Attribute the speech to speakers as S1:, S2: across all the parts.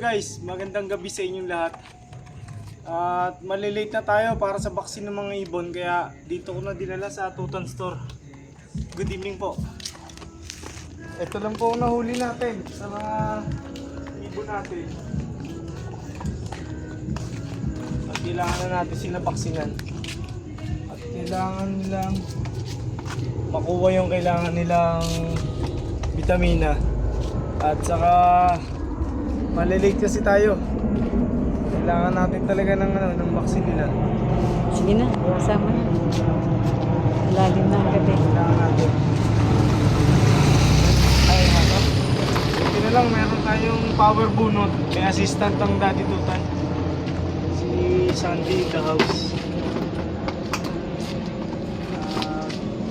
S1: guys, magandang gabi sa inyong lahat. At malilate na tayo para sa vaccine ng mga ibon, kaya dito ko na dinala sa Tutan Store. Good evening po. Ito lang po ang nahuli natin sa mga ibon natin. At kailangan na natin sila vaksinan. At kailangan nilang makuha yung kailangan nilang vitamina. At saka malilate kasi tayo. Kailangan natin talaga ng vaccine nila.
S2: Sige na, kasama na. Lalim na ang gabi.
S1: Kailangan natin. Ay, hapa. Buti na lang, meron tayong power bunot. May assistant ang Daddy Tutan. Si Sandy in the house.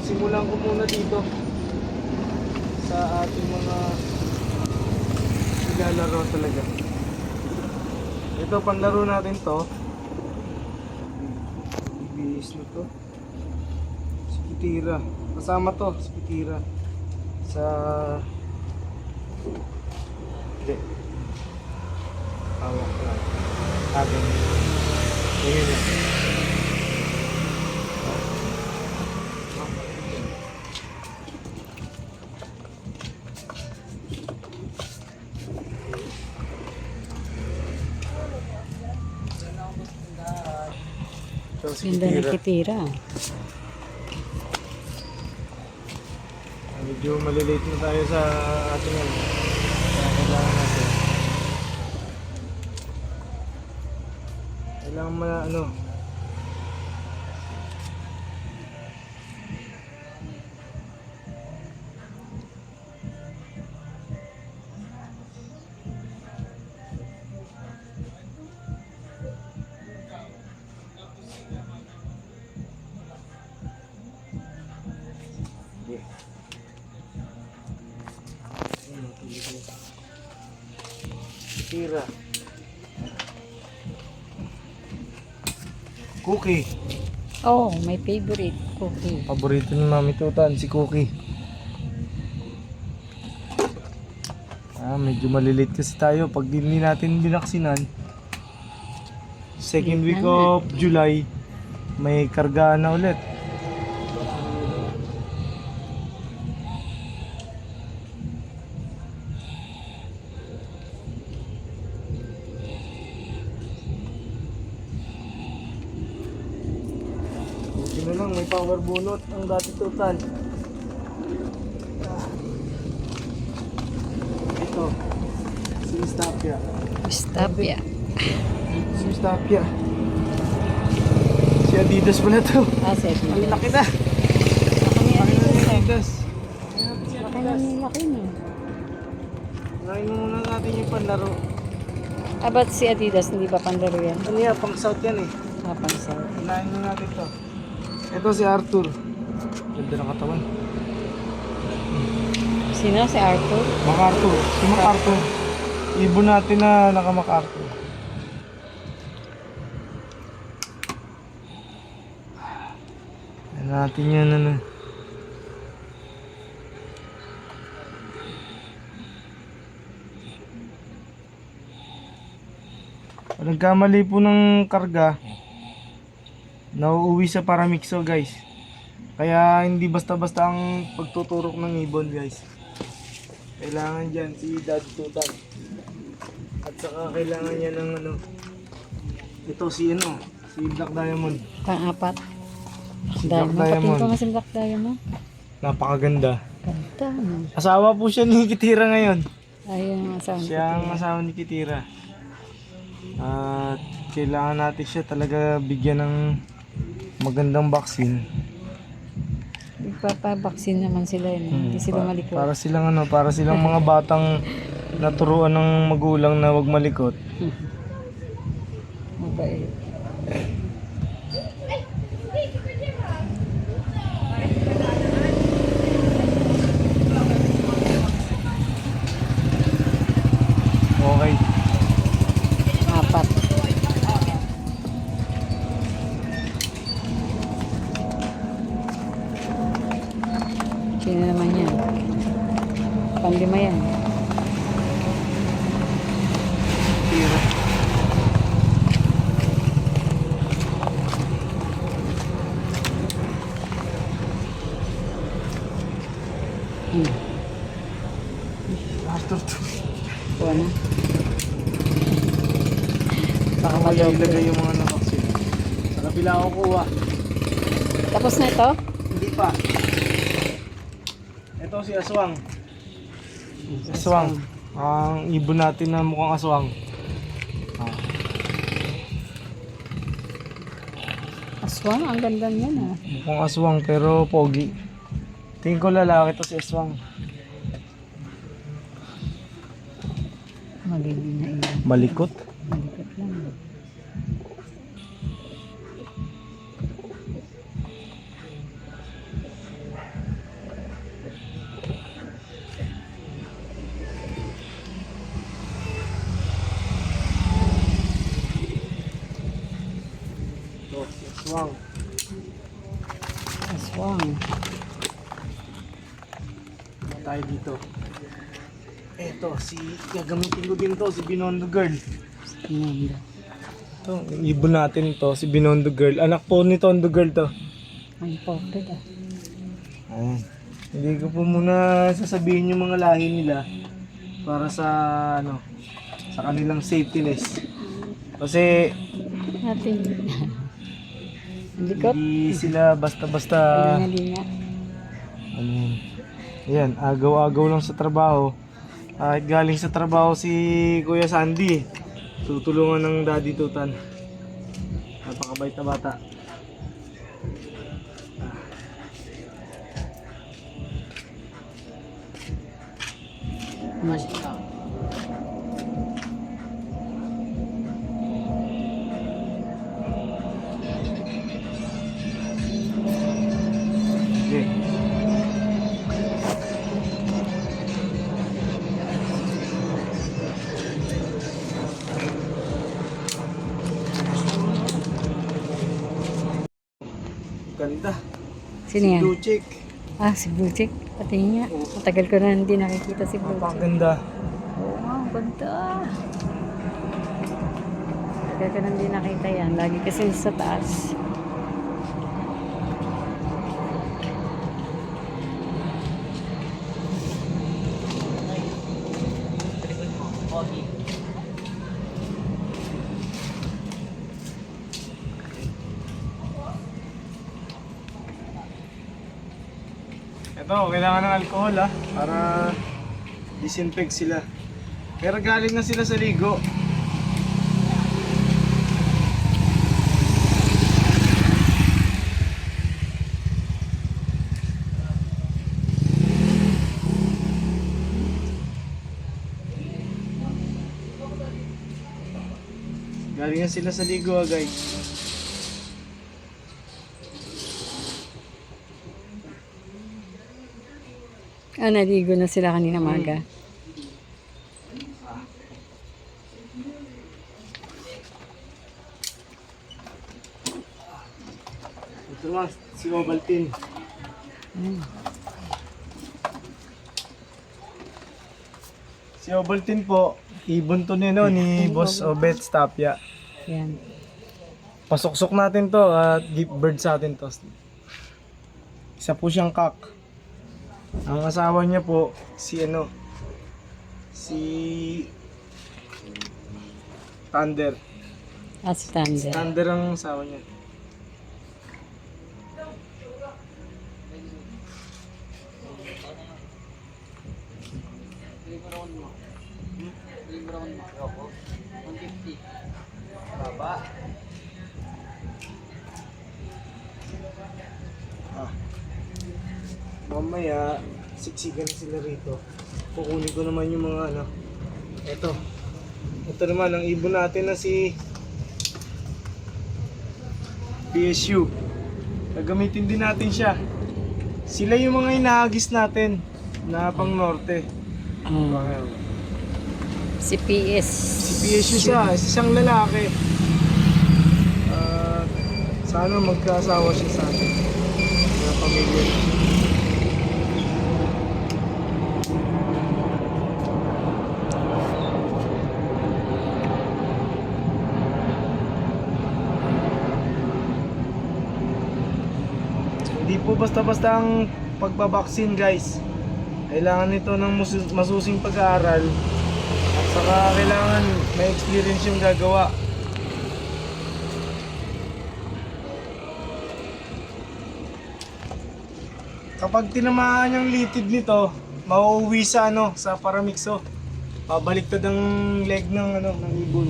S1: Simulan ko muna dito sa ating mga lalaro talaga. Ito, panlaro natin to. Bibihis na to. Si Kitira. Kasama to, si Kitira. Sa... Hindi. Hawak lang. Atin. Tingin na. Si
S2: Ganda ng Kitira.
S1: Medyo malilate na tayo sa ating ano. Kaya kailangan natin. Kailangan ano. Tira. Cookie.
S2: Oh, my favorite cookie.
S1: Paborito ni Mami Tutan, si Cookie. Medyo malilate kasi tayo pag hindi natin binaksinan. Second week of July, may kargaan na ulit. Buti na lang, may power bunot ang Daddy Tutan. Ito, si Mistapia.
S2: Stapia.
S1: Si Mistapia. Si Adidas pala to.
S2: Sige.
S1: Ang laki na.
S2: Laki
S1: Laki na si Adidas.
S2: laki na.
S1: Unahin mo muna natin yung panlaro.
S2: Ba't si Adidas hindi ba pandaro yan?
S1: Ano yan, pang South yan eh.
S2: Pansaw.
S1: Unahin mo natin to. Ito si Arthur. Ganda ng katawan.
S2: Sino? Si Arthur?
S1: MacArthur. Si MacArthur. Ibon natin na naka-MacArthur. Yan natin yan ano. Pag nagkamali po ng karga, nauuwi sa paramixo guys. Kaya hindi basta-basta ang pagtuturok ng ibon guys. Kailangan dyan si Daddy Tutan. At saka kailangan niya ng ano. Ito si ano, si Black Diamond.
S2: Pang-apat.
S1: Si Black
S2: Diamond. Pati
S1: Diamond.
S2: ko nga si Black Diamond.
S1: Napakaganda.
S2: Ganda, no?
S1: Asawa po siya ni Kitira ngayon.
S2: Ayun ang asawa
S1: Siya ang asawa ni Kitira. At kailangan natin siya talaga bigyan ng magandang vaccine.
S2: Ipapabaksin naman sila yun. Hindi sila malikot.
S1: Para silang ano, para silang mga batang naturuan ng magulang na wag malikot.
S2: Mabait.
S1: Okay.
S2: Apat. Sino naman yan? Panlima yan.
S1: Si niya ilagay yung mga na-vaccine. Sa kabila ako kuha.
S2: Tapos na ito?
S1: Hindi pa. Ito si aswang. Aswang. Ang ibon natin na mukhang aswang.
S2: Aswang, ang ganda niyan ah.
S1: Mukhang aswang pero pogi. Tingin ko lalaki to si aswang.
S2: Magiging na ilan.
S1: Malikot.
S2: Malikot lang.
S1: Ito si aswang.
S2: Aswang.
S1: Tayo dito. Eto, gagamitin ko din to, si Binondo Girl.
S2: Ganda.
S1: Ito, yung ibon natin to, si Binondo Girl. Anak po ni Tondo Girl to.
S2: Ang pocket ah.
S1: Ayan. Hindi ko po muna sasabihin yung mga lahi nila para sa sa kanilang safetyness. Kasi
S2: Ating likot.
S1: hindi sila basta-basta
S2: Linga-linga.
S1: Ayan, agaw-agaw lang sa trabaho. Kahit galing sa trabaho si Kuya Sandy, tutulungan ng Daddy Tutan. Napakabait na bata.
S2: Masya.
S1: Okay. Ganda.
S2: Sino yan?
S1: Blue chick.
S2: Ah, si Blue Chick. Pati nga. Matagal ko na hindi nakikita si Blue Chick.
S1: Napakaganda.
S2: Oo nga, ang ganda. Matagal ko na hindi nakita yan. Lagi kasi sa taas.
S1: Ito, kailangan ng alcohol para disinfect sila. Pero galing na sila sa ligo. Galing na sila sa ligo guys.
S2: Ah, naligo na sila kanina maga.
S1: Ito naman, si Ovaltine. Si Ovaltine po, ibon to ni Boss Obet Tapia.
S2: Yan.
S1: Pasuksok natin to at gift bird sa atin to. Isa po siyang cock. Ang asawa niya po si Thunder.
S2: Ah, si Thunder.
S1: Thunder ang asawa niya. Mamaya, siksikan sila rito. Kukunin ko naman yung mga Ito. Ito naman, ang ibon natin na si PSU. Gagamitin din natin siya. Sila yung mga inaagis natin na pang norte.
S2: Oh. Si PS.
S1: Si PSU siya, isang lalaki. Sana magkaasawa siya sa atin. Mga pamilya. Hindi po basta-basta ang pagbabaksin guys. Kailangan nito ng masusing pag-aaral at saka kailangan may experience yung gagawa. Kapag tinamaan yung litid nito, mauuwi sa sa paramixo. Pabaliktad ang leg ng ibon.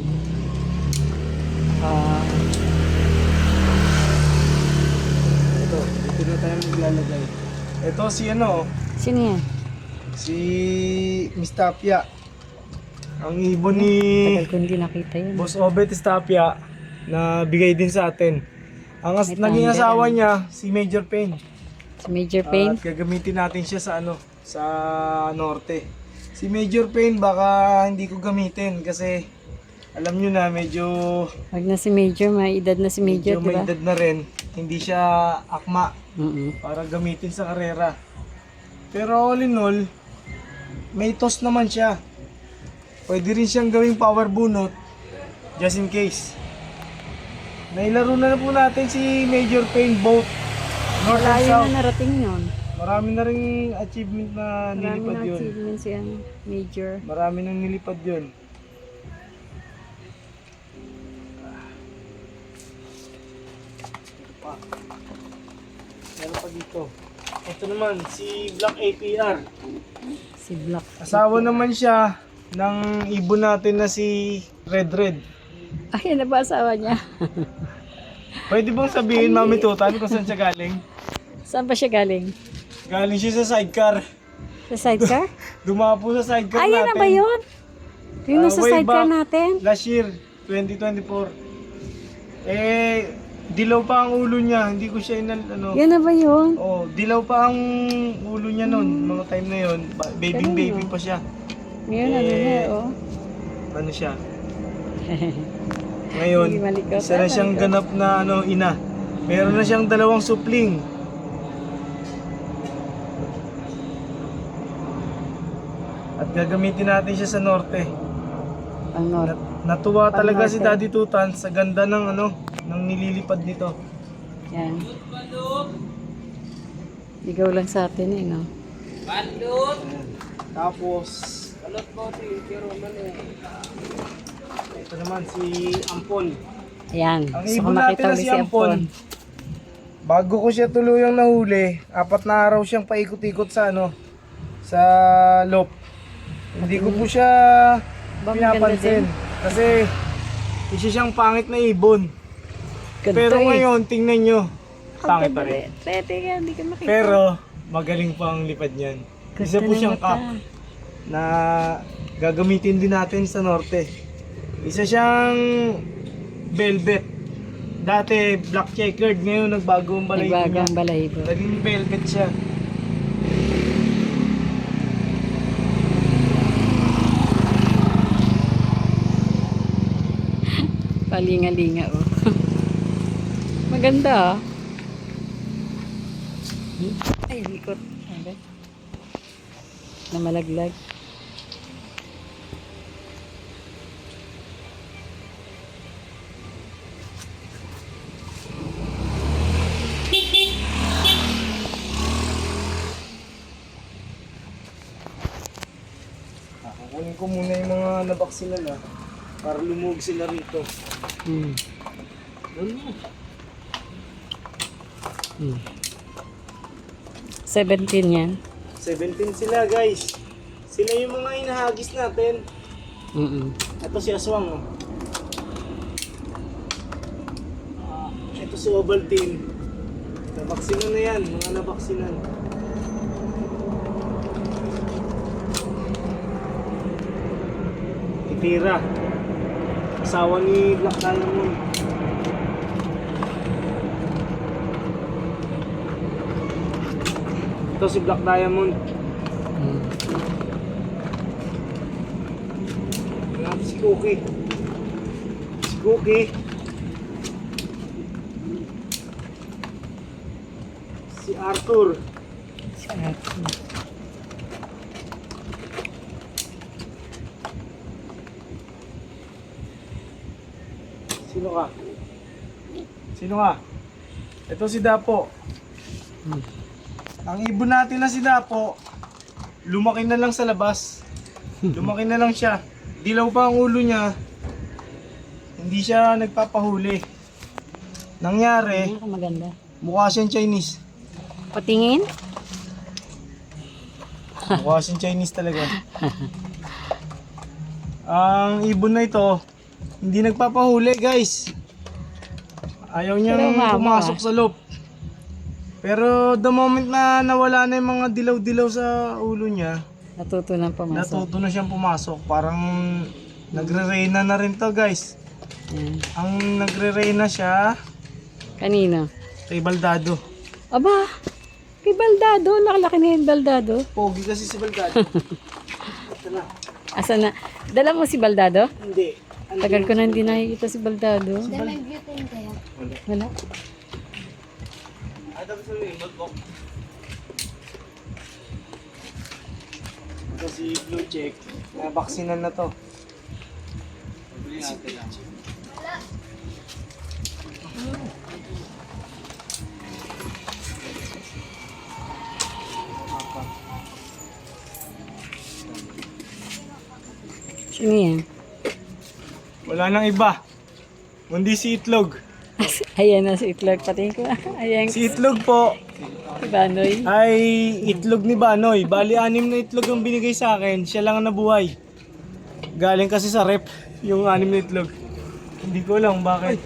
S1: Ito, dito na tayo maglalagay. Ito si
S2: Sino yan?
S1: si Miss Tapia. Ang ibon ni
S2: Tagal ko hindi nakita yun.
S1: Boss Obet Tapia na bigay din sa atin. Ang
S2: May
S1: naging
S2: thunder,
S1: asawa niya si Major Payne.
S2: Si Major Payne.
S1: At gagamitin natin siya sa sa norte. Si Major Payne baka hindi ko gamitin kasi alam nyo na medyo
S2: Wag na si Major, may edad na si Major,
S1: may
S2: di ba?
S1: edad na rin. Hindi siya akma
S2: Mm-mm.
S1: para gamitin sa karera. Pero all in all, may toss naman siya. Pwede rin siyang gawing power bunot just in case. Nailaro na po natin si Major Payne both north and
S2: Malayo
S1: south.
S2: na narating yun.
S1: Marami na rin achievement na
S2: Marami
S1: nilipad
S2: na
S1: yun.
S2: achievements yan, Major.
S1: Marami nang nilipad yun. Ito pa. Meron pa dito. Ito naman, si Black APR.
S2: Si Black.
S1: Asawa naman siya ng ibon natin na si Red Red.
S2: Ay, yan na ba asawa niya?
S1: Pwede bang sabihin, Mami Tutan, kung saan siya galing?
S2: Saan ba siya galing?
S1: Galing siya sa sidecar.
S2: Sa sidecar?
S1: Dumapo sa sidecar
S2: Ay,
S1: natin.
S2: yan na ba yun? Yung nasa
S1: way
S2: sidecar
S1: back
S2: natin?
S1: Last year, 2024. Dilaw pa ang ulo niya. Hindi ko siya
S2: Yan na ba yun?
S1: Oh, dilaw pa ang ulo niya noon, mga time na yon. Baby pa siya.
S2: Ngayon, ano na, oh.
S1: Ano siya? Ngayon,
S2: Hindi malikot,
S1: isa na siyang
S2: malikot.
S1: ganap na ina. Meron na siyang 2 supling. At gagamitin natin siya sa norte.
S2: Ang north.
S1: Natuwa talaga si
S2: Norte.
S1: Daddy Tutan sa ganda ng ng nililipad nito.
S2: Yan. Ligaw lang sa atin eh, no?
S1: Ayan. Tapos, ito naman si Ampon.
S2: Ayan.
S1: Ang
S2: Gusto ko
S1: ibon natin
S2: makita
S1: na
S2: ulit
S1: si
S2: si
S1: Ampon.
S2: Ampon.
S1: Bago ko siya tuluyang nahuli, 4 na araw siyang paikot-ikot sa sa loop. Hindi ko po siya
S2: Ba, maganda
S1: pinapansin.
S2: din.
S1: Kasi isa siyang pangit na ibon.
S2: Ganda
S1: Pero
S2: eh.
S1: ngayon, tingnan nyo, pangit
S2: Ang
S1: pa
S2: ganda
S1: rin.
S2: Pwede ka, hindi ka makita.
S1: Pero magaling pa ang lipad niyan. Isa
S2: Ganda
S1: po
S2: ng
S1: siyang
S2: mata.
S1: cup na gagamitin din natin sa norte. Isa siyang velvet. Dati black checkered, ngayon nagbago ang balahibo
S2: Nagbago
S1: niya.
S2: ang balahibo.
S1: Naging velvet siya.
S2: Palinga-linga, oh. Maganda, ah. Ay, likot. Okay. Na malaglag.
S1: Kukunin ko muna yung mga nabaksinan para lumug sila rito.
S2: Hmm.
S1: Ano?
S2: 17 yan.
S1: 17 sila guys. Sila yung mga inahagis natin. Ito si Aswang. Oh. Ito si Ovaltine. Nabaksinan na yan, mga nabaksinan. Itira. Asawa ni Black Diamond. Ito si Black Diamond. Ayan, si Cookie. Si Cookie. Si Arthur. Sino ka? Sino ka? Ito si Dapo. Ang ibon natin na si Dapo, lumaki na lang sa labas. Lumaki na lang siya. Dilaw pa ang ulo niya. Hindi siya nagpapahuli. Nangyari,
S2: Maganda.
S1: mukha siyang Chinese.
S2: Patingin?
S1: Mukha siyang Chinese talaga. Ang ibon na ito, hindi nagpapahuli guys. Ayaw niyang
S2: Pero
S1: pumasok sa loop. Pero the moment na nawala na yung mga dilaw-dilaw sa ulo niya,
S2: Natuto nang pumasok.
S1: natuto na siyang pumasok. Parang nagre-reyna na rin to guys.
S2: Yan.
S1: Ang nagre-reyna siya
S2: Kanino?
S1: kay Baldado.
S2: Aba, kay Baldado. Nakalaki na yung Baldado.
S1: Pogi kasi si Baldado. Ito na.
S2: Asan na? Dala mo si Baldado?
S1: Hindi.
S2: Tagal ko na hindi nakikita si Baldado.
S3: May butane kaya.
S2: Wala.
S1: Ito si Blue Check. Nabaksinan na to.
S2: Sino yan?
S1: Wala nang iba. Kundi si Itlog.
S2: Ayan na si Itlog. Patingin ko. Ayan
S1: Si Itlog po
S2: si Banoy.
S1: ay itlog ni Banoy. Bali, 6 na itlog ang binigay sa akin. Siya lang ang nabuhay. Galing kasi sa rep yung 6 na itlog. Hindi ko alam bakit.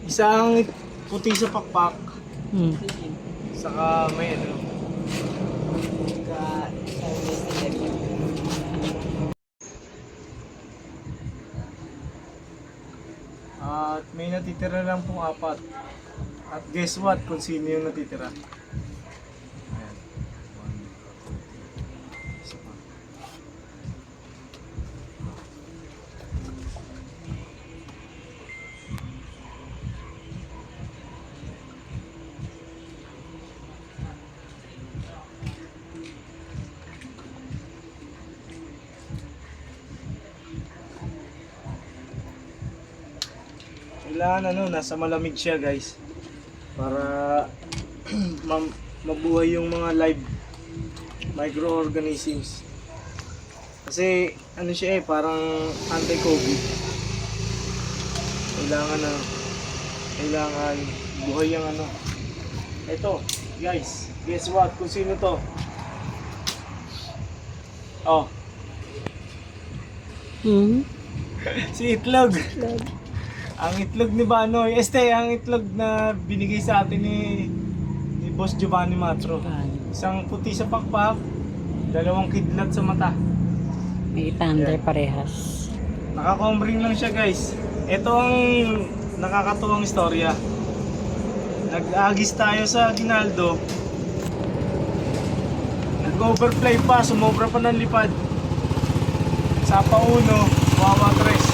S1: Isang puti sa pakpak.
S2: Hmm.
S1: Saka may ano. At may natitira lang pong 4. At guess what kung sino yung natitira? Ayan. Isa pa. Kailangan nasa malamig siya guys. Para mabuhay yung mga live microorganisms. Kasi siya parang anti-COVID. Kailangan buhay yung Ito, guys, guess what? Kung sino to? Oh,
S2: Hmm.
S1: si Itlog.
S2: Itlog.
S1: Ang itlog ni Banoy. Ang itlog na binigay sa atin ni Boss Giovanni Matro. Isang puti sa pakpak, 2 kidlat sa mata.
S2: May thunder parehas.
S1: Nakakombring lang siya guys. Ito ang nakakatuwang istorya. Nag-agis tayo sa Ginaldo. Nag-overfly pa, sumobra pa ng lipad. Sa pauno, wawa tres.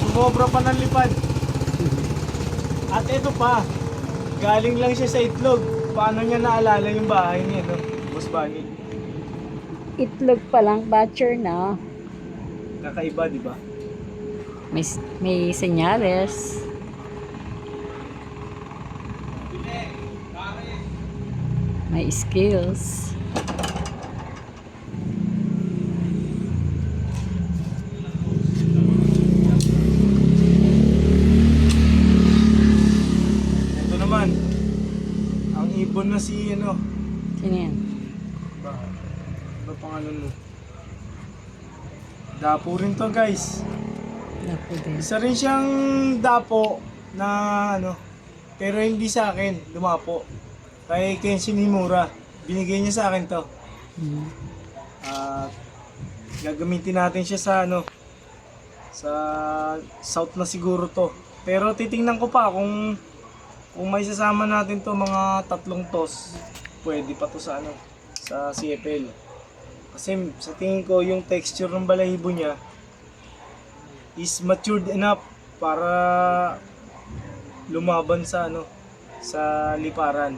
S1: Sumobra pa ng lipad. At ito pa, galing lang siya sa itlog. Paano niya naalala yung bahay niya, Boss Bunny?
S2: Itlog pa lang, butcher na.
S1: Kakaiba, di ba?
S2: May senyales. May skills.
S1: Ito naman, ang ibon na si
S2: Sino yan?
S1: Ano pangalan mo? Dapo rin to guys.
S2: Dapo din.
S1: Isa rin siyang dapo na pero hindi sa akin, dumapo. Kay Kenshin Himura. Binigay niya sa akin to.
S2: Hmm.
S1: At gagamitin natin siya sa sa south na siguro to. Pero titingnan ko pa kung may sasama natin to mga 3 toss. Pwede pa to sa sa CFL. Kasi sa tingin ko yung texture ng balahibo niya is matured enough para lumaban sa sa liparan.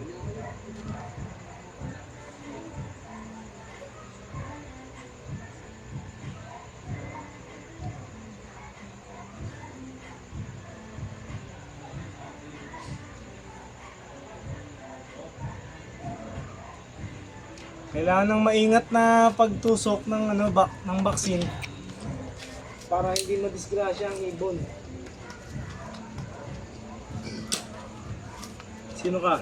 S1: Kailangan ng maingat na pagtusok ng ng vaccine para hindi madisgrasya ang ibon. Sino ka?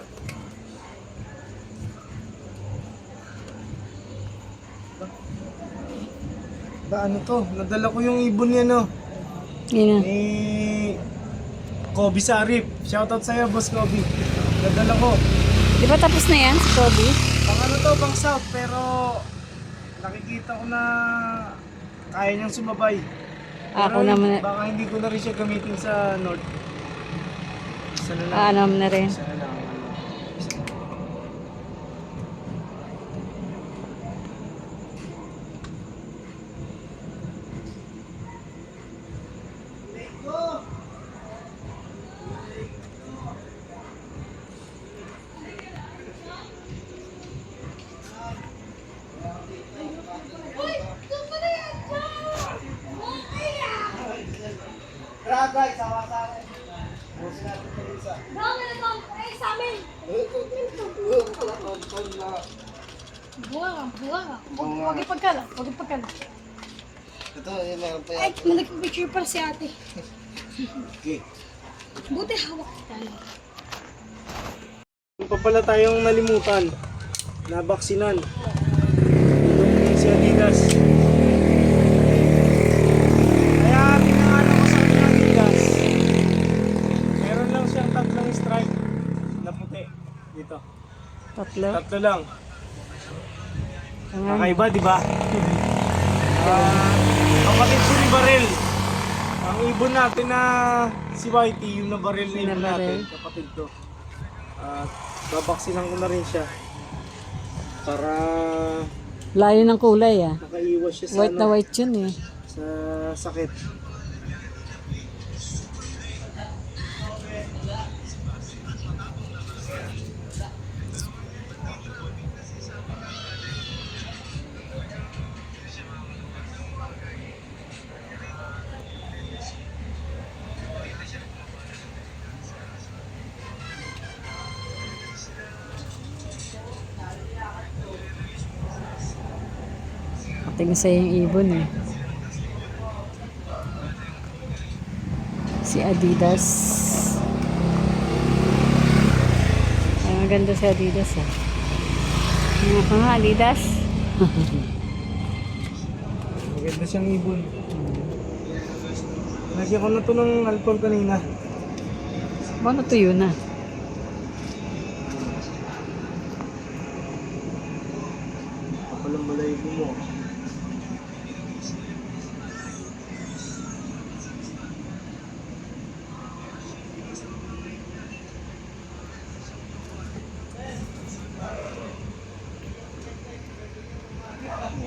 S1: Ano to? Nadala ko yung ibon niya, no?
S2: Yun na.
S1: Ni Kobe Sarip. Shoutout sa'yo, Boss Kobe. Nadala ko.
S2: Di ba tapos na yan si Kobe?
S1: Pang ano to, pang south, pero nakikita ko na kaya niyang sumabay.
S2: Ako
S1: Pero
S2: naman,
S1: baka hindi ko na rin siya gamitin sa north. Isa na lang.
S2: ano na rin.
S1: Isa na lang.
S3: Huwag ipagkala. Huwag ipagkala.
S1: Ito, yun meron pa
S3: Ay, nag-picture pa si ate.
S1: Okay.
S3: Buti hawak tayo.
S1: Yung pa pala tayong nalimutan na baksinan. Itong si Adidas. Kaya pinangalan ko sa akin Adidas. Meron lang siyang tatlong stripe na puti. Dito.
S2: Tatlo.
S1: Tatlo lang.
S2: Ang
S1: Kakaiba, di ba? Kapatid ko ni Barel. Ang ibon natin na si Whitey, yung nabaril na ibon natin,
S2: Nabaril.
S1: kapatid ko. Babaksinan ko na rin siya. Para
S2: layo ng kulay ah.
S1: makaiwas siya sa,
S2: White na white yun eh.
S1: sa sakit.
S2: Tingin sa yung ibon eh. Si Adidas. Ay, maganda si Adidas ah. Ano ka nga, Adidas?
S1: Maganda siyang ibon. Lagyan ko na to ng alcohol kanina.
S2: Ano tuyo na?
S1: Kapalang balayibo mo.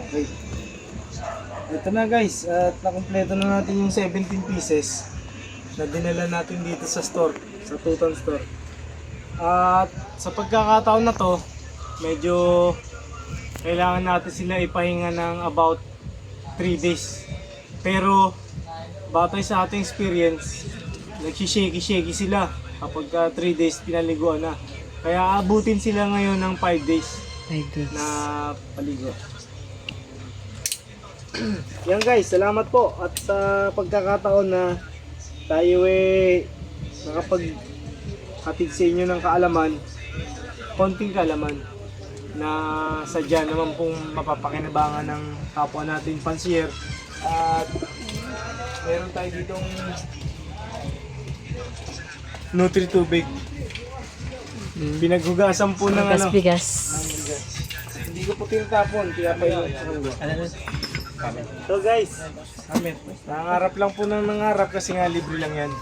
S1: Okay. Ito na guys, at nakumpleto na natin yung 17 pieces na dinala natin dito sa store, sa Tutan Store. At sa pagkakataon na to, medyo kailangan natin sila ipahinga ng about 3 days. Pero batay sa ating experience, nagsishake-shake sila kapag 3 days pinaliguan na. Kaya abutin sila ngayon ng 5 days
S2: Adidas.
S1: na paligo. Yan guys, salamat po at sa pagkakataon na tayo nakapaghatid sa inyo ng kaalaman, konting kaalaman na sadya naman pong mapapakinabangan ng kapwa natin pansier. At meron tayo ditong Nutri-Tubig. Pinaghugasan po ng ano.
S2: Bigas-bigas.
S1: Hindi ko po tinatapon, kaya pa yun. So guys, nangarap lang po ng nangarap kasi nga libre lang yan.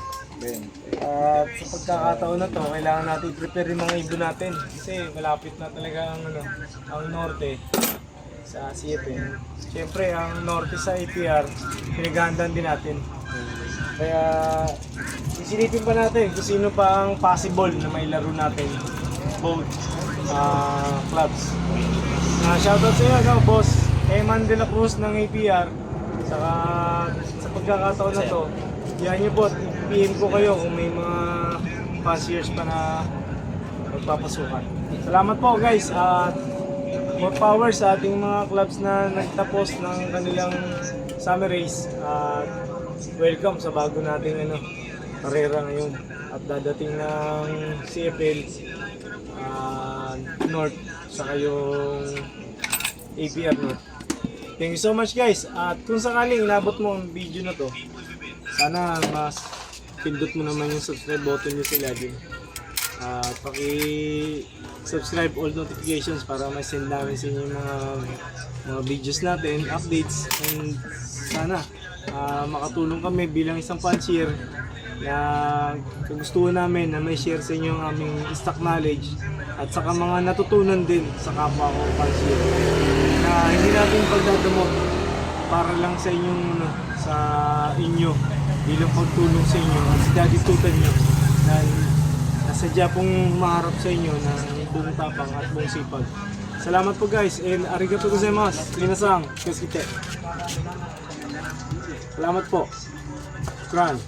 S1: At sa pagkakataon na to, kailangan natin i-prepare yung mga ibon natin. Kasi malapit na talaga ang norte sa CFN. Siyempre, ang norte sa APR, pinaghahandaan din natin. Kaya isilipin pa natin kung sino pa ang possible na mailaro natin both clubs. Shoutout sa iyo, no, boss Eman de la Cruz ng APR. Saka sa pagkakataon na to, yan nyo po, PM ko kayo kung may mga fanciers pa na magpapasukan. Salamat po guys at more power sa ating mga clubs na nagtapos ng kanilang summer race. At welcome sa bago nating karera ngayon. At dadating ng CFL North saka yung APR North. Thank you so much guys. At kung sakaling inabot mo ang video na to, sana mas pindot mo naman yung subscribe button nyo sa ilalim. At paki-subscribe all notifications para ma-send namin sa inyo yung mga videos natin, updates, and sana makatulong kami bilang isang puncher na kagustuhan namin na may share sa inyo ang aming stock knowledge at saka mga natutunan din sa kapwa ko puncher na hindi natin pagdadamot para lang sa inyong sa inyo bilang pagtulong sa inyo at daddy tutan nyo na nasadya pong maharap sa inyo ng buong tapang at buong sipag. Salamat po guys and arigato gozaimasu. Minasang, kyosuke. Salamat po. Shukran.